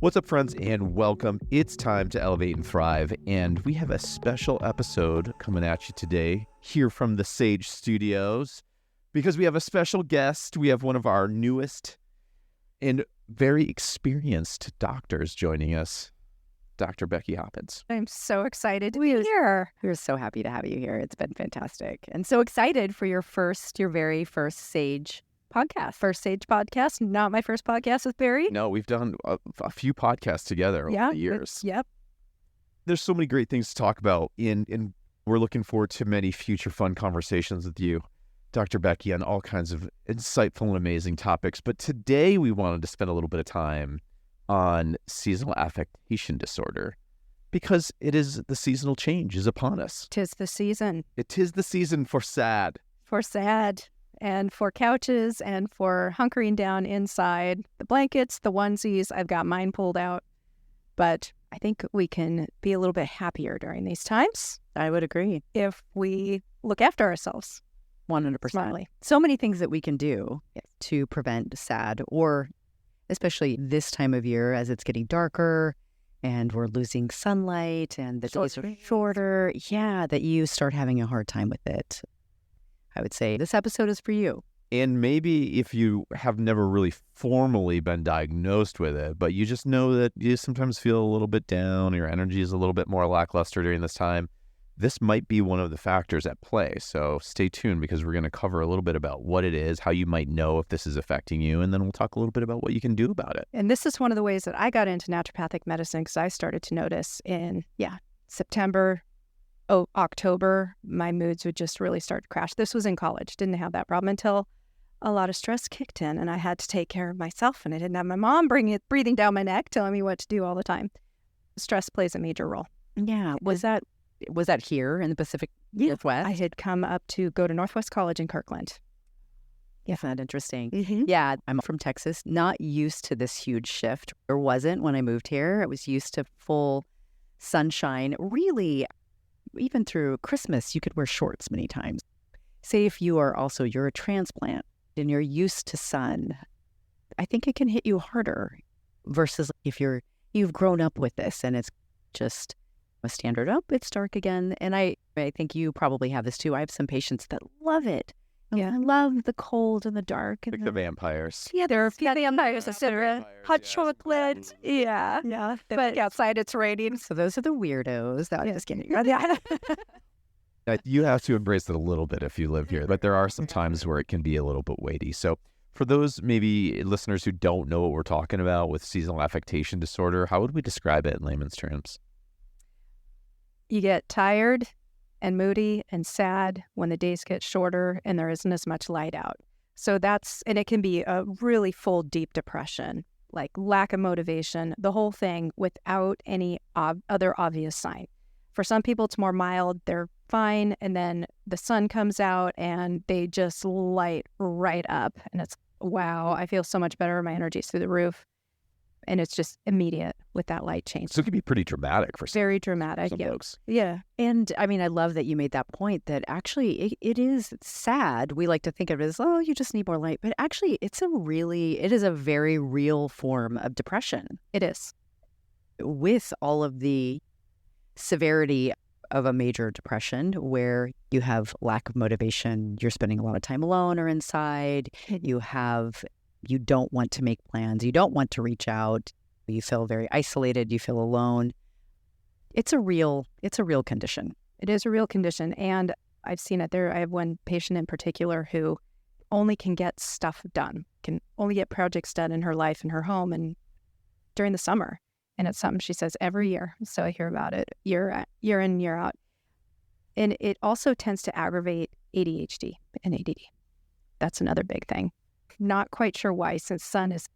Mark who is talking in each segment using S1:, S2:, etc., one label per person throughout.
S1: What's up, friends, and welcome. It's time to elevate and thrive, and we have a special episode coming at you today here from the Sage Studios because we have a special guest. We have one of our newest and very experienced doctors joining us, Dr. Becky Hoppins.
S2: I'm so excited to be here.
S3: We're so happy to have you here. It's been fantastic. And so excited for your very first Sage podcast.
S2: First Sage podcast, not my first podcast with Barry.
S1: No, we've done a few podcasts together over the years.
S2: Yep.
S1: There's so many great things to talk about, and we're looking forward to many future fun conversations with you, Dr. Becky, on all kinds of insightful and amazing topics. But today we wanted to spend a little bit of time on seasonal affective disorder because it is the seasonal change is upon us.
S2: 'Tis the season.
S1: It is the season for sad.
S2: For sad. And for couches and for hunkering down inside. The blankets, the onesies, I've got mine pulled out. But I think we can be a little bit happier during these times.
S3: I would agree.
S2: If we look after ourselves.
S3: 100%.
S2: Smartly.
S3: So many things that we can do to prevent SAD, or especially this time of year as it's getting darker and we're losing sunlight and the days are shorter. Yeah, that you start having a hard time with it. I would say this episode is for you.
S1: And maybe if you have never really formally been diagnosed with it, but you just know that you sometimes feel a little bit down, your energy is a little bit more lackluster during this time, this might be one of the factors at play. So stay tuned because we're going to cover a little bit about what it is, how you might know if this is affecting you, and then we'll talk a little bit about what you can do about it.
S2: And this is one of the ways that I got into naturopathic medicine because I started to notice in, September, October, my moods would just really start to crash. This was in college. Didn't have that problem until a lot of stress kicked in and I had to take care of myself and I didn't have my mom breathing down my neck, telling me what to do all the time. Stress plays a major role.
S3: Yeah. Was that here in the Pacific Northwest?
S2: I had come up to go to Northwest College in Kirkland.
S3: Isn't that interesting?
S2: Mm-hmm.
S3: Yeah. I'm from Texas, not used to this huge shift. Or wasn't when I moved here. I was used to full sunshine. Really, even through Christmas, you could wear shorts many times. Say if you're a transplant and you're used to sun, I think it can hit you harder versus if you've grown up with this and it's just a standard, it's dark again. And I think you probably have this too. I have some patients that love it.
S2: Yeah.
S3: I love the cold and the dark. And
S1: Like the vampires.
S2: Yeah, there are vampires, etc. Hot chocolate. Yeah. Yeah. But outside it's raining.
S3: So those are the weirdos. That I'm just kidding.
S1: You have to embrace it a little bit if you live here, but there are some times where it can be a little bit weighty. So for those maybe listeners who don't know what we're talking about with seasonal affective disorder, how would we describe it in layman's terms?
S2: You get tired and moody and sad when the days get shorter and there isn't as much light out. So and it can be a really full, deep depression, like lack of motivation, the whole thing without any other obvious sign. For some people, it's more mild. They're fine. And then the sun comes out and they just light right up. And it's, wow, I feel so much better. My energy's through the roof. And it's just immediate with that light change.
S1: So it can be pretty dramatic for
S2: Very dramatic.
S1: some folks.
S2: Yeah.
S3: And I mean, I love that you made that point that actually it is sad. We like to think of it as, you just need more light. But actually, it is a very real form of depression.
S2: It is.
S3: With all of the severity of a major depression where you have lack of motivation, you're spending a lot of time alone or inside, you don't want to make plans, you don't want to reach out, you feel very isolated, you feel alone. It's a real condition.
S2: It is a real condition. And I've seen it there. I have one patient in particular who only can get stuff done, can only get projects done in her life, in her home, and during the summer. And it's something she says every year. So I hear about it year in, year out. And it also tends to aggravate ADHD and ADD. That's another big thing. Not quite sure why, since sun is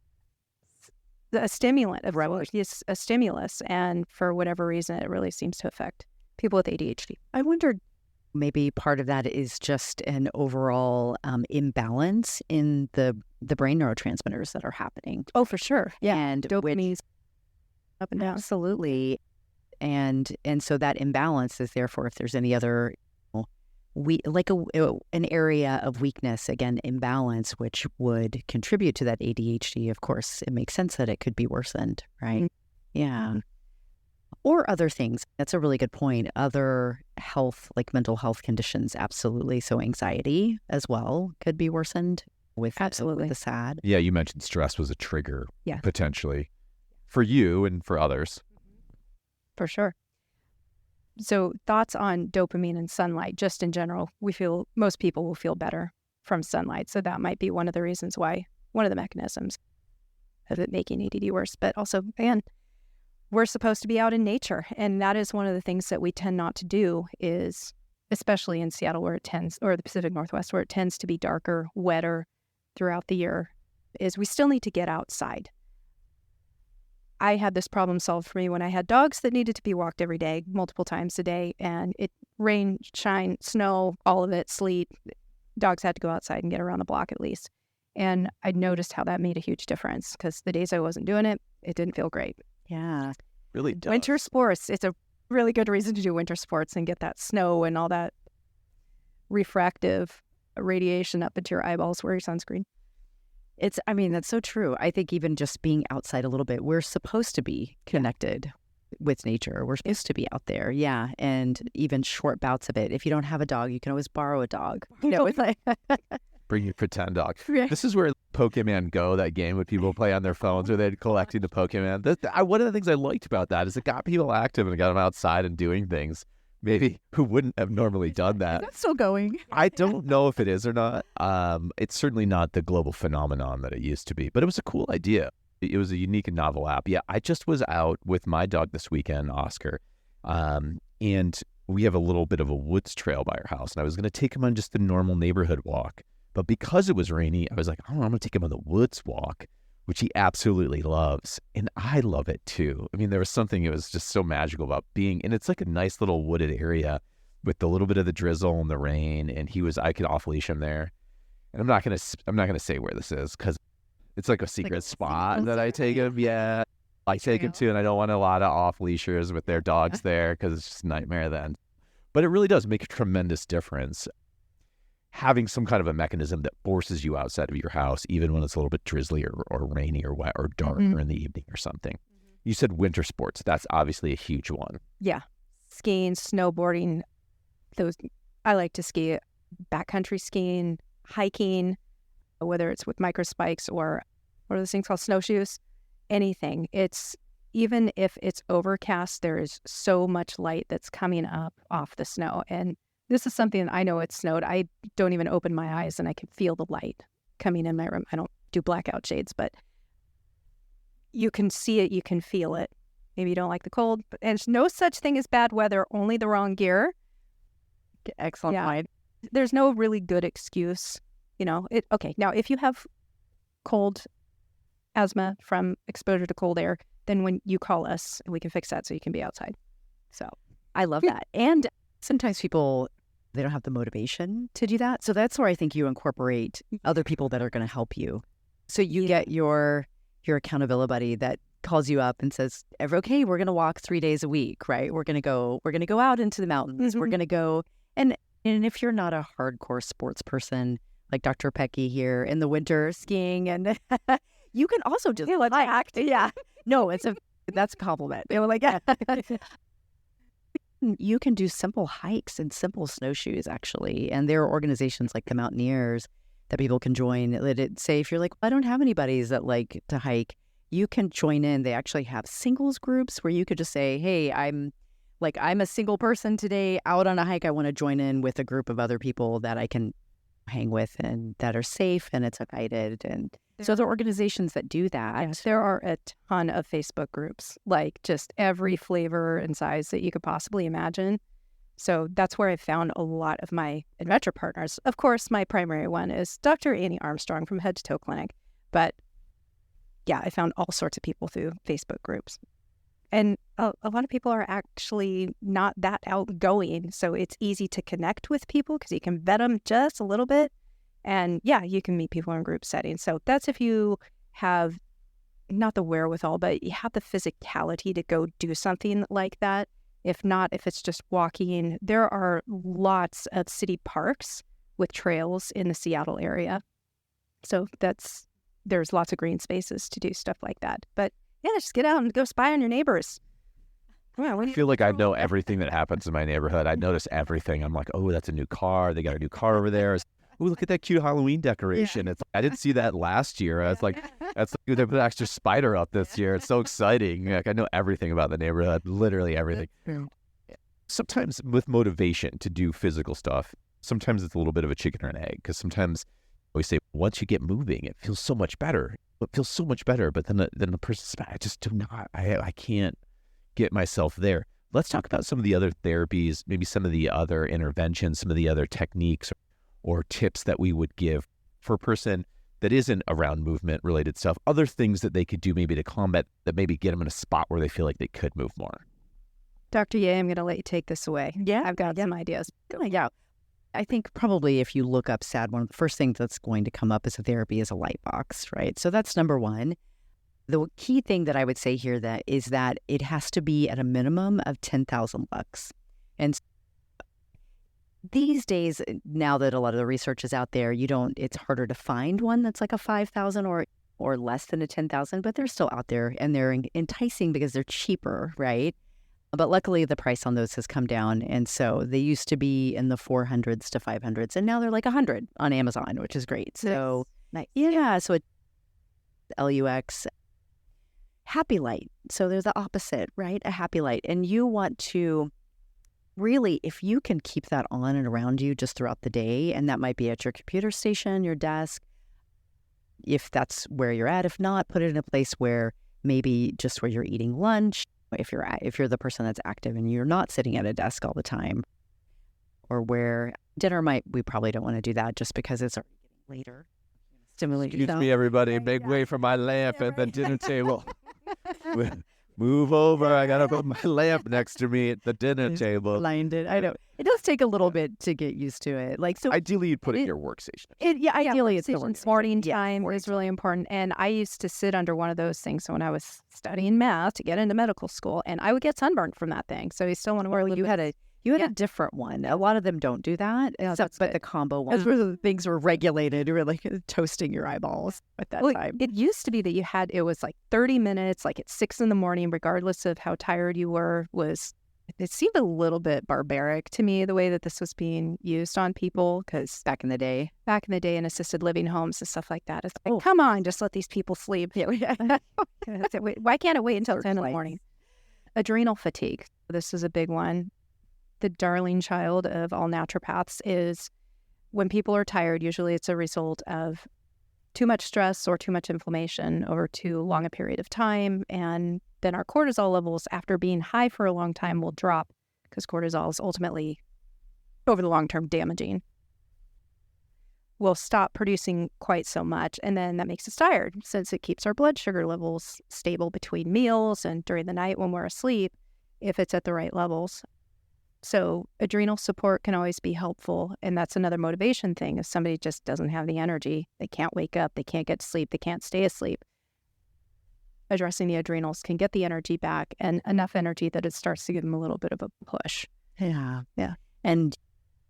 S2: a stimulant of it's a stimulus, and for whatever reason, it really seems to affect people with ADHD.
S3: I wondered maybe part of that is just an overall imbalance in the brain neurotransmitters that are happening.
S2: Oh, for sure. Yeah,
S3: and
S2: dopamine up and down.
S3: Absolutely, and so that imbalance is therefore if there's any other an area of weakness, again, imbalance, which would contribute to that ADHD. Of course, it makes sense that it could be worsened, right? Yeah. Or other things. That's a really good point. Other health, like mental health conditions, absolutely. So anxiety as well could be worsened with the SAD.
S1: Yeah, you mentioned stress was a trigger,
S2: Yeah,
S1: potentially, for you and for others.
S2: For sure. So thoughts on dopamine and sunlight, just in general, we feel most people will feel better from sunlight. So that might be one of the reasons why, one of the mechanisms of it making ADD worse. But also, again, we're supposed to be out in nature. And that is one of the things that we tend not to do is, especially in Seattle or the Pacific Northwest, where it tends to be darker, wetter throughout the year, is we still need to get outside. I had this problem solved for me when I had dogs that needed to be walked every day, multiple times a day, and it rain, shine, snow, all of it, sleet. Dogs had to go outside and get around the block at least. And I noticed how that made a huge difference because the days I wasn't doing it, it didn't feel great.
S3: Yeah.
S1: Really does.
S2: Winter sports, it's a really good reason to do winter sports and get that snow and all that refractive radiation up into your eyeballs. Wear your sunscreen.
S3: That's so true. I think even just being outside a little bit, we're supposed to be connected with nature. We're supposed to be out there. Yeah. And even short bouts of it. If you don't have a dog, you can always borrow a dog. It's like
S1: Bring your pretend dog.
S2: Yeah.
S1: This is where Pokemon Go, that game that people play on their phones where they're collecting the Pokemon. One of the things I liked about that is it got people active and got them outside and doing things maybe who wouldn't have normally done that.
S3: That's still going.
S1: I don't know if it is or not. It's certainly not the global phenomenon that it used to be, but it was a cool idea. It was a unique and novel app. Yeah, I just was out with my dog this weekend, Oscar, and we have a little bit of a woods trail by our house, and I was going to take him on just a normal neighborhood walk. But because it was rainy, I was like, I'm going to take him on the woods walk, which he absolutely loves. And I love it too. I mean, there was something, it was just so magical about being, and it's like a nice little wooded area with a little bit of the drizzle and the rain. And I could off leash him there. And I'm not going to say where this is because it's like a secret spot that I take him. Yeah. I take him to, and I don't want a lot of off leashers with their dogs there because it's just a nightmare then. But it really does make a tremendous difference having some kind of a mechanism that forces you outside of your house, even when it's a little bit drizzly or rainy or wet or dark or in the evening or something. You said winter sports. That's obviously a huge one.
S2: Yeah. Skiing, snowboarding. I like to ski, backcountry skiing, hiking, whether it's with micro spikes or what are those things called, snowshoes, anything. Even if it's overcast, there is so much light that's coming up off the snow. And this is something I know it snowed. I don't even open my eyes and I can feel the light coming in my room. I don't do blackout shades, but you can see it, you can feel it. Maybe you don't like the cold, and there's no such thing as bad weather, only the wrong gear.
S3: Excellent point.
S2: There's no really good excuse, Okay, now if you have cold asthma from exposure to cold air, then when you call us, we can fix that so you can be outside. So
S3: I love that. And sometimes people, they don't have the motivation to do that. So that's where I think you incorporate other people that are going to help you. So you get your accountability buddy that calls you up and says, okay, we're going to walk 3 days a week, right? We're going to go out into the mountains. We're going to go. And if you're not a hardcore sports person, like Dr. Becky here in the winter skiing, and you can also just act. Yeah. No, that's a compliment. They were like, yeah. You can do simple hikes and simple snowshoes, actually. And there are organizations like the Mountaineers that people can join. That say, if you're like, I don't have any buddies that like to hike, you can join in. They actually have singles groups where you could just say, hey, I'm a single person today out on a hike. I want to join in with a group of other people that I can hang with and that are safe and it's guided. And so there are organizations that do that.
S2: Yes, there are a ton of Facebook groups, like just every flavor and size that you could possibly imagine. So that's where I found a lot of my adventure partners. Of course, my primary one is Dr. Annie Armstrong from Head to Toe Clinic. But yeah, I found all sorts of people through Facebook groups. And a lot of people are actually not that outgoing. So it's easy to connect with people because you can vet them just a little bit. And yeah, you can meet people in group settings. So that's if you have not the wherewithal, but you have the physicality to go do something like that. If not, if it's just walking, there are lots of city parks with trails in the Seattle area. So there's lots of green spaces to do stuff like that. But yeah, just get out and go spy on your neighbors.
S1: I feel like I know everything that happens in my neighborhood. I notice everything. I'm like, oh, that's a new car. They got a new car over there. Oh, look at that cute Halloween decoration. It's I didn't see that last year. I was like, that's like they put an extra spider up this year. It's so exciting. Like I know everything about the neighborhood, literally everything. Sometimes with motivation to do physical stuff, sometimes it's a little bit of a chicken or an egg, because sometimes we say once you get moving, it feels so much better. It feels so much better. But then the person's, I just do not. I can't get myself there. Let's talk about some of the other therapies, maybe some of the other interventions, some of the other techniques or tips that we would give for a person that isn't around movement related stuff, other things that they could do maybe to combat that, maybe get them in a spot where they feel like they could move more.
S2: Dr. Ye, I'm going to let you take this away.
S3: Yeah.
S2: I've got some ideas.
S3: Yeah. I think probably if you look up SAD, one of the first things that's going to come up as a therapy is a light box, right? So that's number one. The key thing that I would say here is that it has to be at a minimum of 10,000 lux. And these days, now that a lot of the research is out there, it's harder to find one that's like a 5,000 or less than a 10,000, but they're still out there and they're enticing because they're cheaper, right? But luckily the price on those has come down. And so they used to be in the 400s to 500s, and now they're like 100 on Amazon, which is great. So
S2: nice.
S3: Yeah, so LUX. Happy light. So they're the opposite, right? A happy light. And you want to really, if you can keep that on and around you just throughout the day, and that might be at your computer station, your desk, if that's where you're at. If not, put it in a place where maybe just where you're eating lunch, if you're the person that's active and you're not sitting at a desk all the time, or where dinner we probably don't want to do that just because it's already getting later. Stimulate
S1: Excuse
S3: yourself.
S1: me, everybody. Make way for my lamp at the dinner table. Move over. I got to put my lamp next to me at the dinner table.
S3: Blinded. I know. It does take a little bit to get used to it. So
S1: ideally, you'd put it in your workstation.
S3: Ideally, it's the workstation.
S2: Morning time is really important. And I used to sit under one of those things when I was studying math to get into medical school, and I would get sunburned from that thing. So you still want to wear a little bit.
S3: You had a different one. A lot of them don't do that, but the combo one. That's where the things were regulated. You were like toasting your eyeballs at that time.
S2: It used to be that it was like 30 minutes, like at 6 a.m, regardless of how tired you were. It seemed a little bit barbaric to me, the way that this was being used on people, because back in the day in assisted living homes and stuff like that, it's like, come on, just let these people sleep. Why can't it wait until 10 in the morning? Adrenal fatigue. This is a big one. The darling child of all naturopaths is when people are tired, usually it's a result of too much stress or too much inflammation over too long a period of time. And then our cortisol levels, after being high for a long time, will drop because cortisol is ultimately, over the long term, damaging. We'll stop producing quite so much, and then that makes us tired since it keeps our blood sugar levels stable between meals and during the night when we're asleep, if it's at the right levels. So adrenal support can always be helpful, and that's another motivation thing. If somebody just doesn't have the energy, they can't wake up, they can't get to sleep, they can't stay asleep, addressing the adrenals can get the energy back, and enough energy that it starts to give them a little bit of a push.
S3: Yeah. And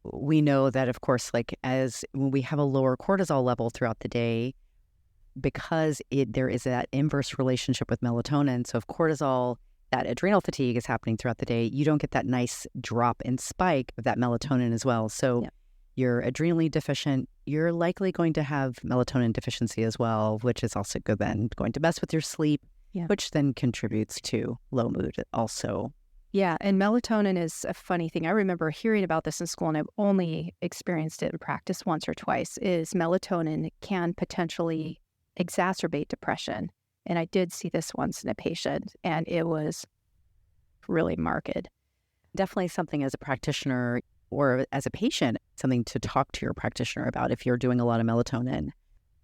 S3: we know that, of course, when we have a lower cortisol level throughout the day, because there is that inverse relationship with melatonin. So if cortisol, that adrenal fatigue is happening throughout the day, you don't get that nice drop and spike of that melatonin as well. So you're adrenally deficient, you're likely going to have melatonin deficiency as well, which is also going to mess with your sleep, which then contributes to low mood also.
S2: Yeah, and melatonin is a funny thing. I remember hearing about this in school, and I've only experienced it in practice once or twice, is melatonin can potentially exacerbate depression. And I did see this once in a patient, and it was really marked.
S3: Definitely something as a practitioner or as a patient, something to talk to your practitioner about if you're doing a lot of melatonin,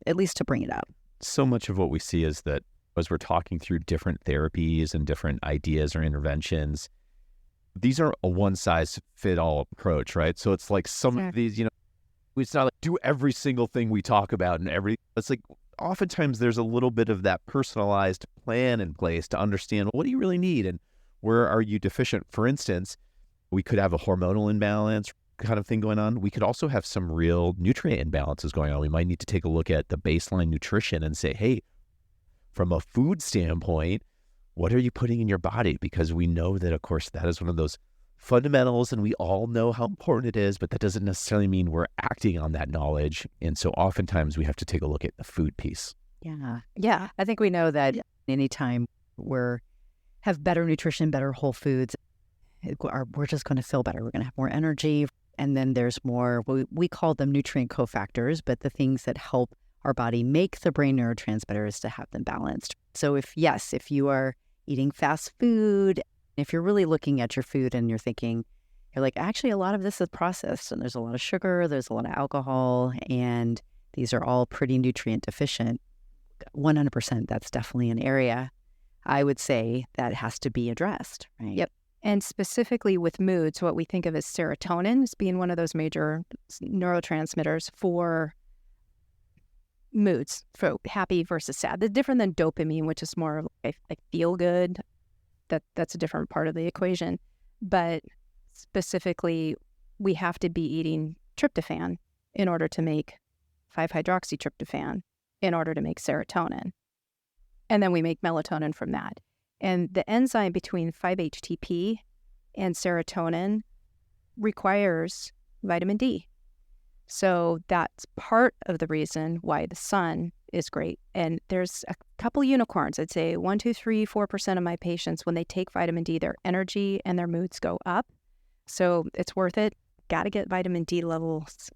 S3: at least to bring it up.
S1: So much of what we see is that as we're talking through different therapies and different ideas or interventions, these are a one-size-fit-all approach, right? So it's like some of these, it's not like do every single thing we talk about it's like oftentimes there's a little bit of that personalized plan in place to understand what do you really need and Where are you deficient? For instance, we could have a hormonal imbalance kind of thing going on. We could also have some real nutrient imbalances going on. We might need to take a look at the baseline nutrition and say, hey, from a food standpoint, what are you putting in your body? Because we know that, of course, that is one of those fundamentals, and we all know how important it is, but that doesn't necessarily mean we're acting on that knowledge. And so oftentimes we have to take a look at the food piece.
S3: Yeah. I think we know that anytime have better nutrition, better whole foods, we're just going to feel better. We're going to have more energy. And then there's more, we call them nutrient cofactors, but the things that help our body make the brain neurotransmitters to have them balanced. So if you are eating fast food, if you're really looking at your food and you're thinking, you're like, actually, a lot of this is processed and there's a lot of sugar, there's a lot of alcohol, and these are all pretty nutrient deficient, 100%, that's definitely an area I would say that has to be addressed, right?
S2: Yep. And specifically with moods, what we think of as serotonin as being one of those major neurotransmitters for moods, for happy versus sad. They're different than dopamine, which is more like feel good. That's a different part of the equation. But specifically, we have to be eating tryptophan in order to make 5-hydroxytryptophan in order to make serotonin. And then we make melatonin from that. And the enzyme between 5-HTP and serotonin requires vitamin D. So that's part of the reason why the sun is great. And there's a couple unicorns. I'd say 1, 2, 3, 4% of my patients, when they take vitamin D, their energy and their moods go up. So it's worth it. Got to get vitamin D levels,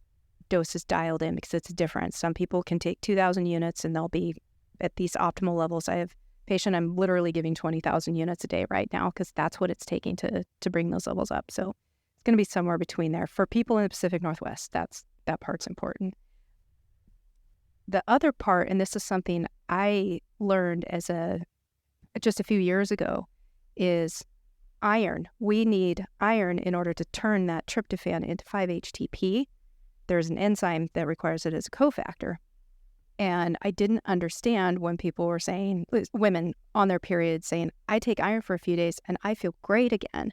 S2: doses dialed in because it's different. Some people can take 2,000 units and they'll be at these optimal levels. I have a patient I'm literally giving 20,000 units a day right now because that's what it's taking to bring those levels up. So it's going to be somewhere between there. For people in the Pacific Northwest, that part's important. The other part, and this is something I learned just a few years ago, is iron. We need iron in order to turn that tryptophan into 5-HTP. There's an enzyme that requires it as a cofactor. And I didn't understand when people were saying, women on their period saying, I take iron for a few days and I feel great again.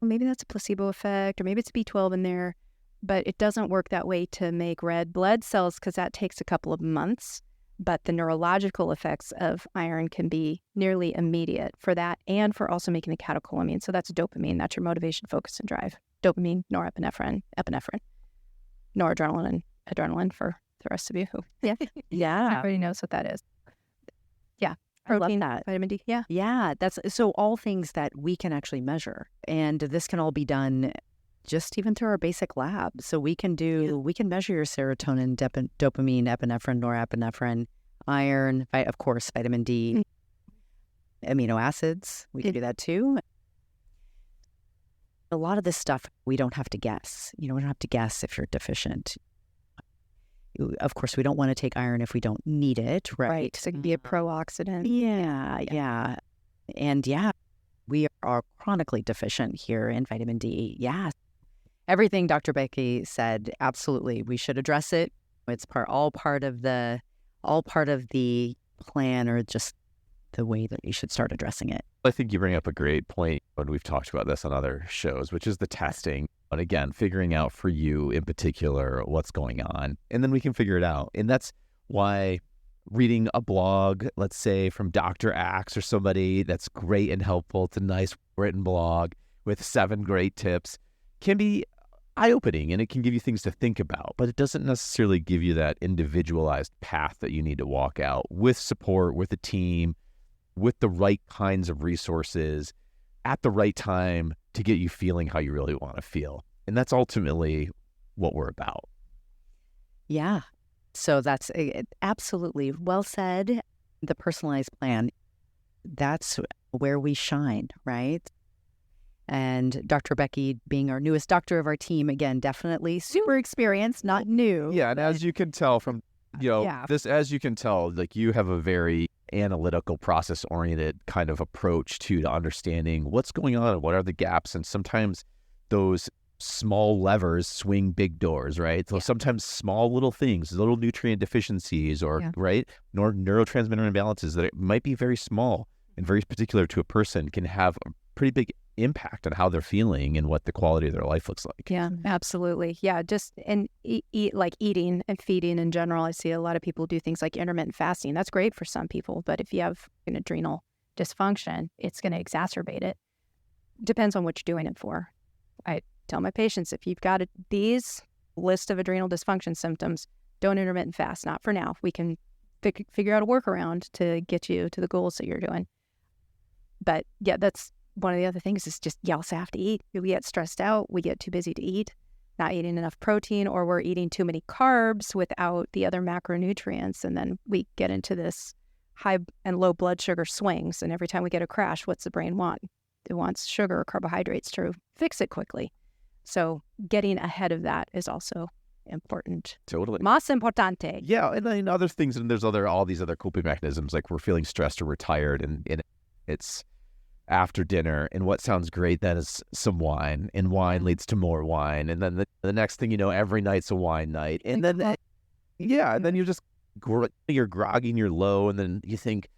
S2: Well, maybe that's a placebo effect, or maybe it's B12 in there. But it doesn't work that way to make red blood cells because that takes a couple of months. But the neurological effects of iron can be nearly immediate for that and for also making the catecholamine. So that's dopamine. That's your motivation, focus, and drive. Dopamine, norepinephrine, epinephrine, noradrenaline, and adrenaline for the rest of you who everybody knows what that is. Yeah. Protein,
S3: I love that.
S2: Vitamin D. Yeah.
S3: Yeah. That's so all things that we can actually measure. And this can all be done just even through our basic lab. So we can measure your serotonin, dopamine, epinephrine, norepinephrine, iron, of course, vitamin D, amino acids. We can do that too. A lot of this stuff, we don't have to guess. We don't have to guess if you're deficient. Of course, we don't want to take iron if we don't need it, right?
S2: Right. So it can be a pro-oxidant.
S3: Yeah. And we are chronically deficient here in vitamin D. Yeah. Everything Dr. Becky said, absolutely, we should address it. It's all part of the plan, or just the way that we should start addressing it.
S1: I think you bring up a great point when we've talked about this on other shows, which is the testing. But again, figuring out for you in particular what's going on, and then we can figure it out. And that's why reading a blog, let's say from Dr. Axe or somebody that's great and helpful, it's a nice written blog with 7 great tips, can be eye-opening, and it can give you things to think about, but it doesn't necessarily give you that individualized path that you need to walk out with support, with a team, with the right kinds of resources at the right time to get you feeling how you really want to feel. And that's ultimately what we're about.
S3: Yeah. So that's absolutely well said. The personalized plan, that's where we shine, right? And Dr. Becky, being our newest doctor of our team, again, definitely super experienced, not new.
S1: Yeah, and as you can tell from, as you can tell, like you have a very analytical, process-oriented kind of approach to understanding what's going on and what are the gaps. And sometimes those small levers swing big doors, right? So sometimes small little things, little nutrient deficiencies or, right, neurotransmitter imbalances that it might be very small, and very particular to a person can have a pretty big impact on how they're feeling and what the quality of their life looks like.
S2: Yeah, absolutely. Yeah, just and eat like eating and feeding in general. I see a lot of people do things like intermittent fasting. That's great for some people, but if you have an adrenal dysfunction, it's going to exacerbate it. Depends on what you're doing it for. I tell my patients, if you've got these list of adrenal dysfunction symptoms, don't intermittent fast. Not for now. We can figure out a workaround to get you to the goals that you're doing. But yeah, that's one of the other things is just, you also have to eat. We get stressed out. We get too busy to eat, not eating enough protein, or we're eating too many carbs without the other macronutrients. And then we get into this high and low blood sugar swings. And every time we get a crash, what's the brain want? It wants sugar or carbohydrates to fix it quickly. So getting ahead of that is also important.
S1: Totally.
S2: Más importante.
S1: Yeah, and then other things, and there's all these other coping mechanisms, like we're feeling stressed or we're tired, and it's after dinner, and what sounds great then is some wine, and wine leads to more wine, and then the next thing you know, every night's a wine night, and then and then you're groggy and you're low, and then you think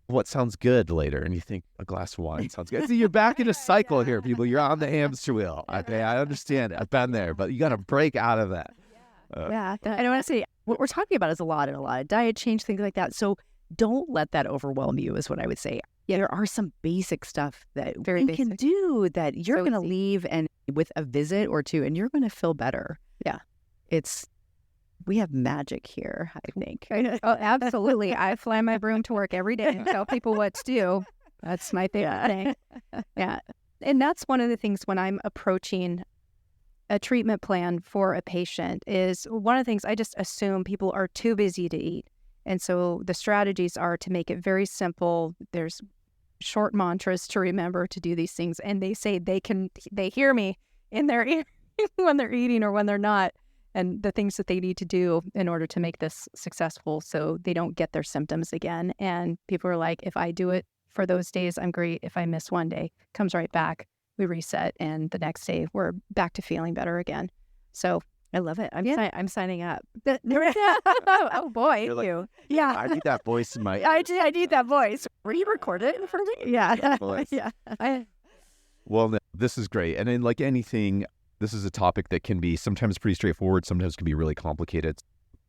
S1: what sounds good later, and you think a glass of wine sounds good. So you're back in a cycle here, people. You're on the hamster wheel. Okay, I understand. I've been there, but you got to break out of that.
S3: I don't want to say what we're talking about is a lot of diet change, things like that. So don't let that overwhelm you, is what I would say. Yeah, there are some basic stuff that you can do that you're going to leave and with a visit or two, and you're going to feel better. Yeah, we have magic here, I think.
S2: Oh, absolutely. I fly my broom to work every day and tell people what to do. That's my favorite thing. Yeah. And that's one of the things when I'm approaching a treatment plan for a patient is one of the things I just assume people are too busy to eat. And so the strategies are to make it very simple. There's short mantras to remember to do these things. And they say they hear me in their ear when they're eating or when they're not. And the things that they need to do in order to make this successful so they don't get their symptoms again. And people are like, if I do it for those days, I'm great. If I miss one day, comes right back. We reset. And the next day, we're back to feeling better again. So
S3: I love it. I'm signing up.
S2: Oh, boy.
S1: You're like,
S2: you.
S1: Yeah. I need that voice in my ear.
S2: I need that voice.
S3: Were you recorded in front of me?
S2: Yeah.
S3: Yeah.
S1: Well, no, this is great. And then like anything, this is a topic that can be sometimes pretty straightforward, sometimes can be really complicated.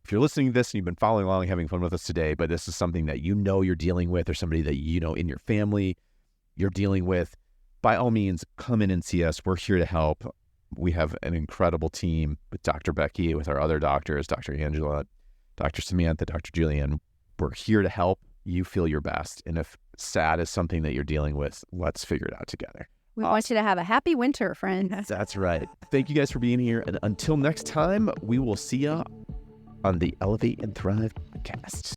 S1: If you're listening to this and you've been following along, having fun with us today, but this is something that you know you're dealing with or somebody that you know in your family you're dealing with, by all means, come in and see us. We're here to help. We have an incredible team with Dr. Becky, with our other doctors, Dr. Angela, Dr. Samantha, Dr. Julian. We're here to help you feel your best. And if SAD is something that you're dealing with, let's figure it out together.
S2: We want you to have a happy winter, friends.
S1: That's right. Thank you guys for being here. And until next time, we will see you on the Elevate and Thrive podcast.